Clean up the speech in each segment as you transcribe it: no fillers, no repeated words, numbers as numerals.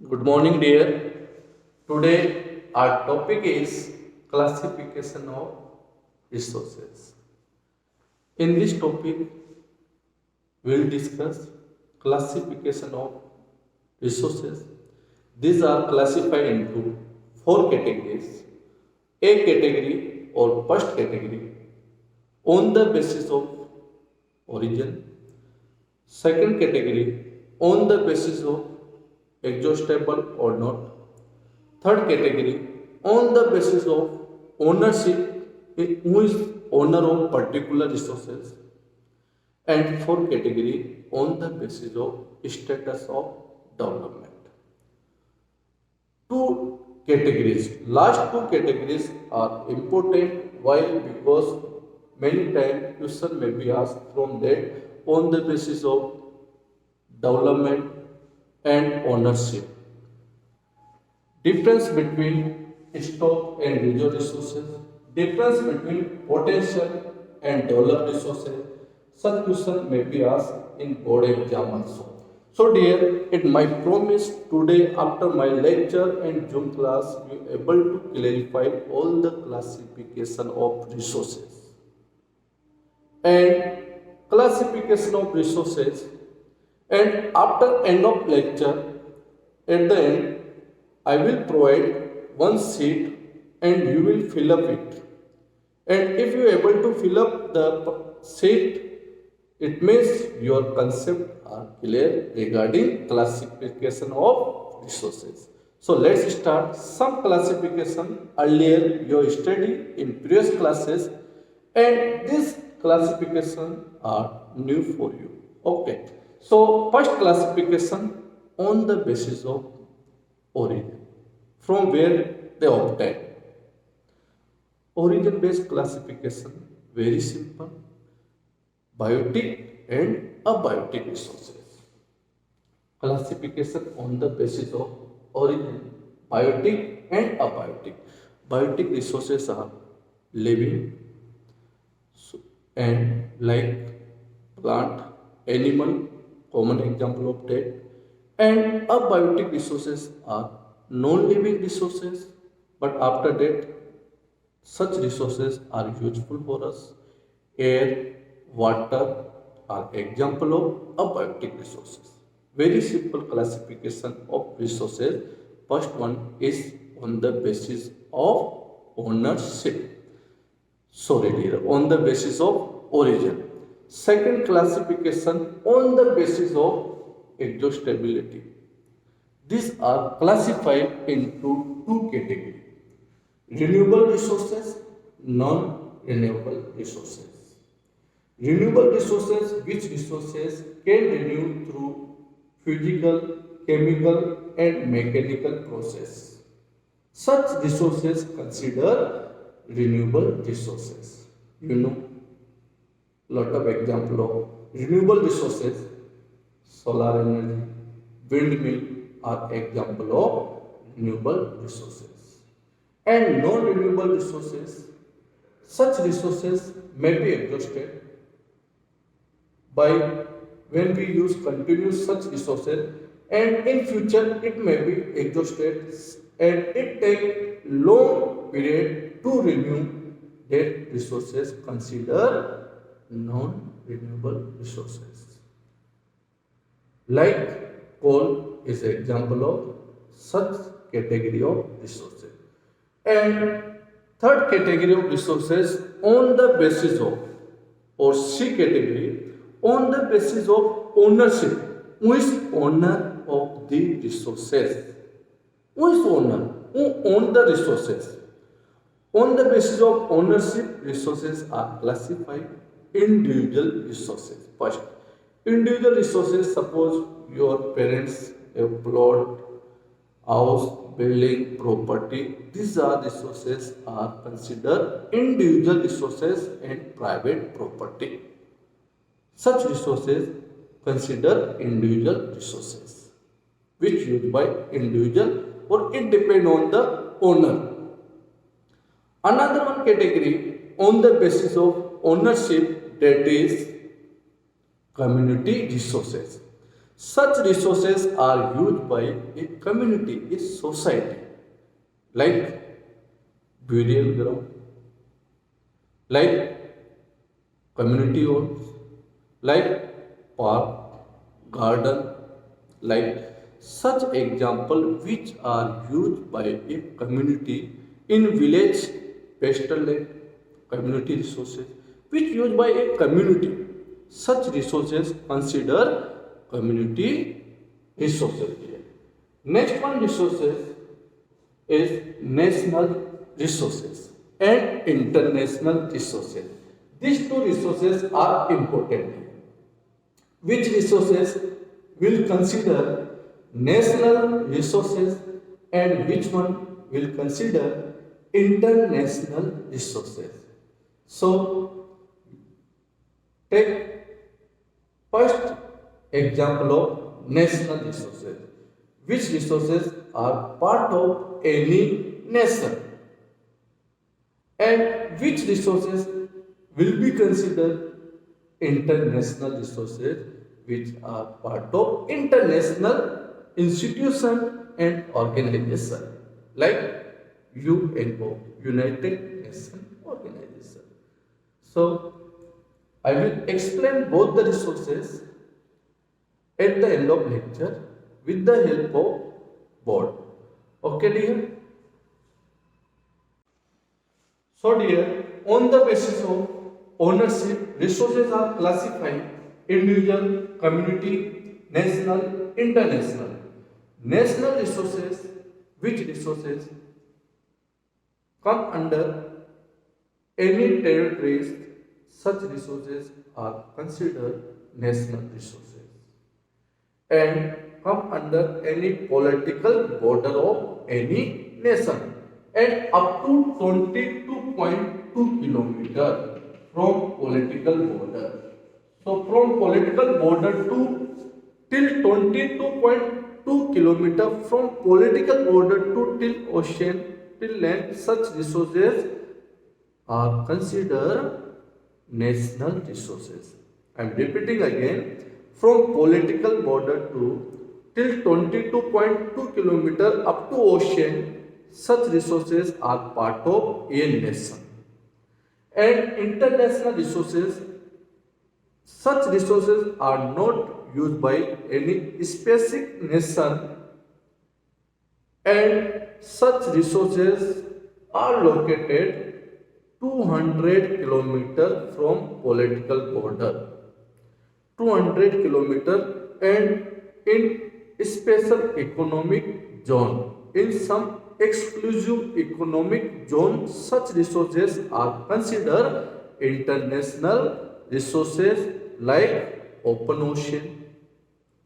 Good morning, dear. Today, our topic is classification of resources. In this topic, we will discuss classification of resources. These are classified into four categories. A category or first category on the basis of origin. Second category on the basis of exhaustible or not. Third category on the basis of ownership, who is owner of particular resources. And fourth category on the basis of status of development. Two categories, last two categories are important. Why? Because many times question may be asked from that on the basis of development and ownership. Difference between stock and reserve resources, difference between potential and developed resources. Such question may be asked in board exam also. So dear, it my promise today after my lecture and Zoom class, you able to clarify all the classification of resources and classification of resources. And after end of lecture, at the end, I will provide one sheet and you will fill up it. And if you are able to fill up the sheet, it means your concept are clear regarding classification of resources. So let's start some classification. Earlier you studied in previous classes and this classification are new for you. Okay. So first classification on the basis of origin, from where they obtain. Origin based classification, very simple, biotic and abiotic resources. Classification on the basis of origin, biotic and abiotic. Biotic resources are living and like plant, animal, common example of that. And abiotic resources are non-living resources, but after that, such resources are useful for us. Air, water are example of abiotic resources. Very simple classification of resources. First one is on the basis of ownership. Sorry dear, on the basis of origin. Second classification on the basis of exhaustibility. These are classified into two categories: renewable resources, non-renewable resources. Renewable resources, which resources can renew through physical, chemical and mechanical process. Such resources consider renewable resources. You know, lot of example of renewable resources, solar energy, windmill are example of renewable resources. And non-renewable resources, such resources may be exhausted by when we use continuous such resources, and in future it may be exhausted and it take long period to renew that resources consider non-renewable resources. Like coal is an example of such category of resources. And third category of resources on the basis of, or C category, on the basis of ownership. Who is owner of the resources? Who is owner? Who own the resources? On the basis of ownership, resources are classified individual resources. First, individual resources, suppose your parents have plot, house, building, property. These are resources are considered individual resources and private property. Such resources consider individual resources, which used by individual or it depend on the owner. Another one category on the basis of ownership, that is community resources. Such resources are used by a community, a society, like burial ground, like community halls, like park, garden, like such example which are used by a community in village, pasture land, community resources which used by a community. Such resources consider community resources here. Next one resources is national resources and international resources. These two resources are important. Which resources will consider national resources and which one will consider international resources? So, take first example of national resources. Which resources are part of any nation and which resources will be considered international resources which are part of international institution and organization like UNO, United Nations Organization. So I will explain both the resources at the end of lecture with the help of board. Okay dear? So dear, on the basis of ownership, resources are classified individual, community, national, international. National resources, which resources come under any territories, such resources are considered national resources and come under any political border of any nation and up to 22.2 kilometer from political border. So from political border to till 22.2 kilometer from political border to till ocean till land, such resources are considered national resources. I am repeating again, from political border to till 22.2 kilometer up to ocean, such resources are part of a nation. And international resources, such resources are not used by any specific nation and such resources are located 200 kilometer from political border. 200 kilometer and in special economic zone. In some exclusive economic zone, such resources are considered international resources like open ocean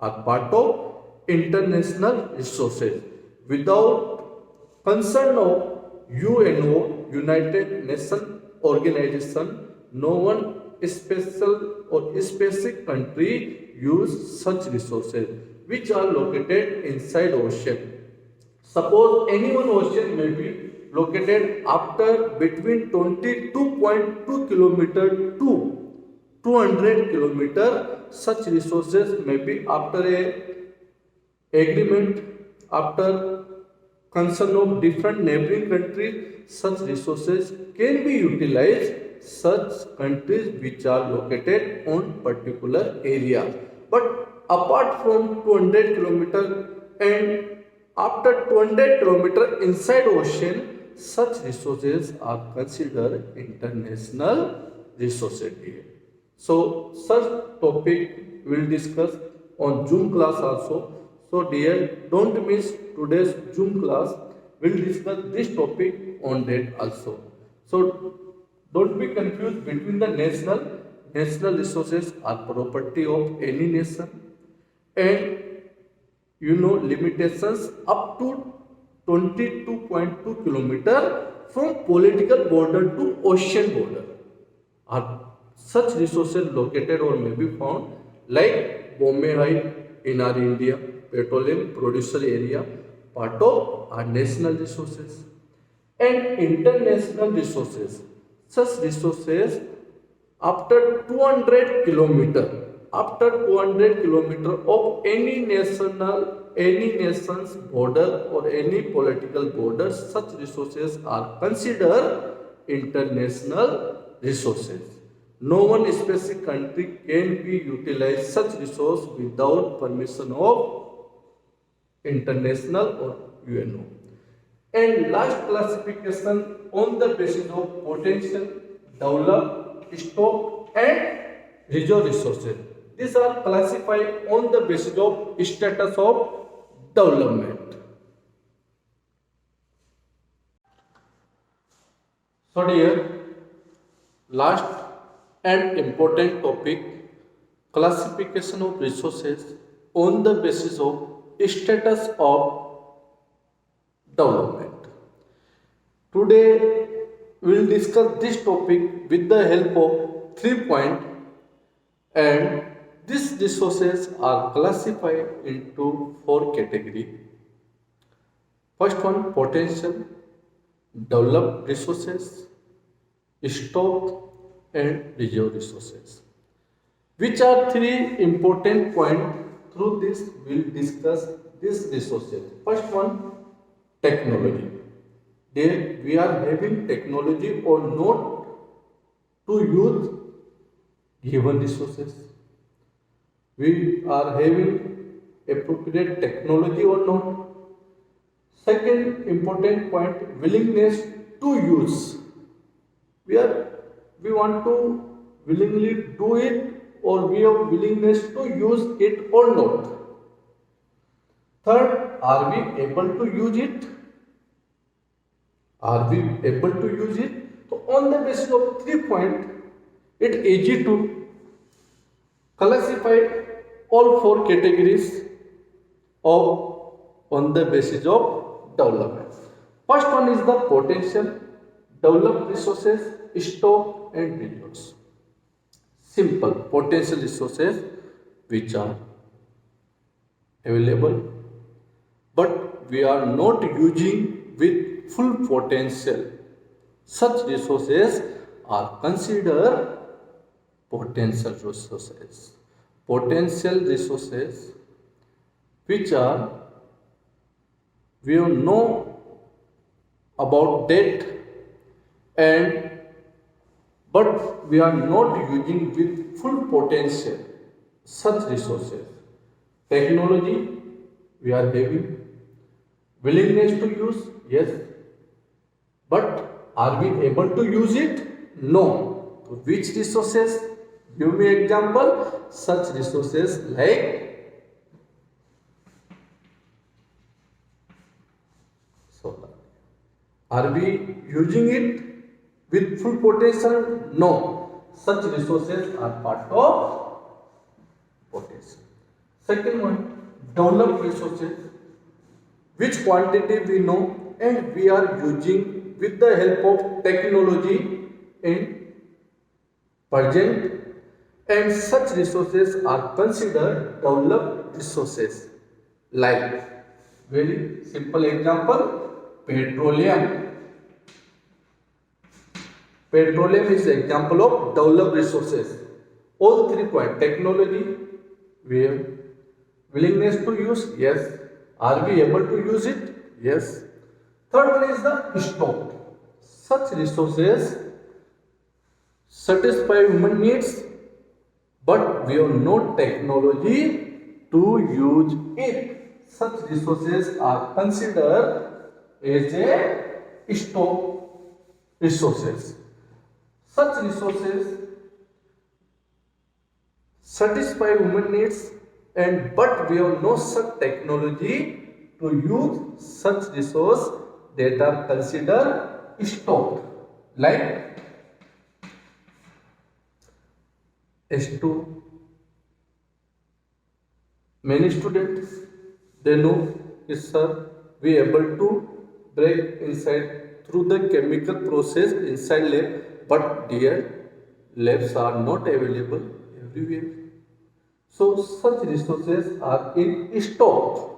are part of international resources. Without concern of UNO, United Nations Organization, no one special or specific country use such resources which are located inside ocean. Suppose any one ocean may be located after between 22.2 kilometer to 200 kilometer. Such resources may be after a agreement, after concern of different neighboring countries. Such resources can be utilized such countries which are located on particular area. But apart from 200 kilometer and after 200 kilometer inside ocean, such resources are considered international resources here. So such topic we will discuss on Zoom class also. So dear, don't miss today's Zoom class. We will discuss this topic on that also. So don't be confused between the national resources are property of any nation and limitations up to 22.2 kilometer from political border to ocean border are such resources located or may be found like Bombay High in our India, petroleum producer area, part of our national resources and international resources. Such resources after 200 kilometer after 200 kilometer of any nation's border or any political border, such resources are considered international resources. No one specific country can be utilized such resource without permission of international or UNO. And last classification on the basis of potential, develop, stock and reserve resources. These are classified on the basis of status of development. So dear, last and important topic, classification of resources on the basis of status of development. Today we will discuss this topic with the help of 3 points, and these resources are classified into 4 categories. First one, potential, developed resources, stock and reserve resources. Which are 3 important points? Through this we will discuss these resources. First one, technology. There we are having technology or not to use given resources. We are having appropriate technology or not. Second important point, willingness to use. We want to willingly do it, or we have willingness to use it or not. Third, are we able to use it? Are we able to use it? So on the basis of 3 points, it is easy to classify all 4 categories of on the basis of development. First one is the potential, developed resources, stock and resources. Simple potential resources which are available but we are not using with full potential. Such resources are considered potential resources. Potential resources which are we know about that and but we are not using with full potential such resources. Technology we are having, willingness to use, yes, but are we able to use it? No. So which resources? Give me example. Such resources like solar. Are we using it with full potential? No. Such resources are part of potential. Second one, developed resources. Which quantity we know and we are using with the help of technology in present, and such resources are considered developed resources. Like very simple example, petroleum. Petroleum is an example of developed resources. All 3 points, technology, we have willingness to use, yes. Are we able to use it? Yes. Third one is the stock. Such resources satisfy human needs, but we have no technology to use it. Such resources are considered as a stock resources. Such resources satisfy human needs and but we have no such technology to use such resource that are considered stock. Like S2. Many students they know, yes sir, we able to break inside through the chemical process inside lab, but dear, labs are not available everywhere. So such resources are in stock.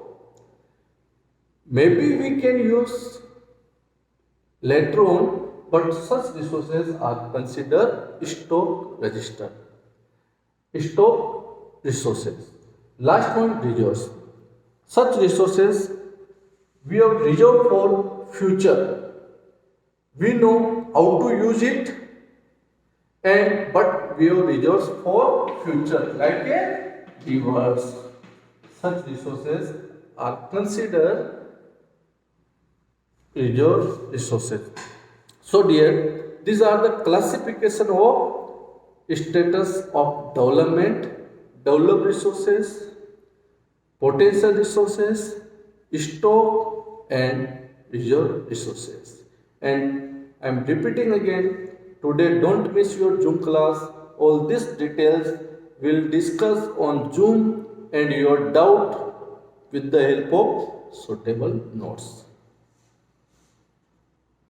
Maybe we can use later on, but such resources are considered stock register. Stock resources. Last one, reserves. Such resources we have reserved for future. We know how to use it, and but we have reserves for future, like a rivers. Such resources are considered reserve resources. So, dear, these are the classification of status of development, developed resources, potential resources, stock, and reserve resources. And I am repeating again, today don't miss your Zoom class. All these details will discuss on Zoom and your doubt with the help of suitable notes.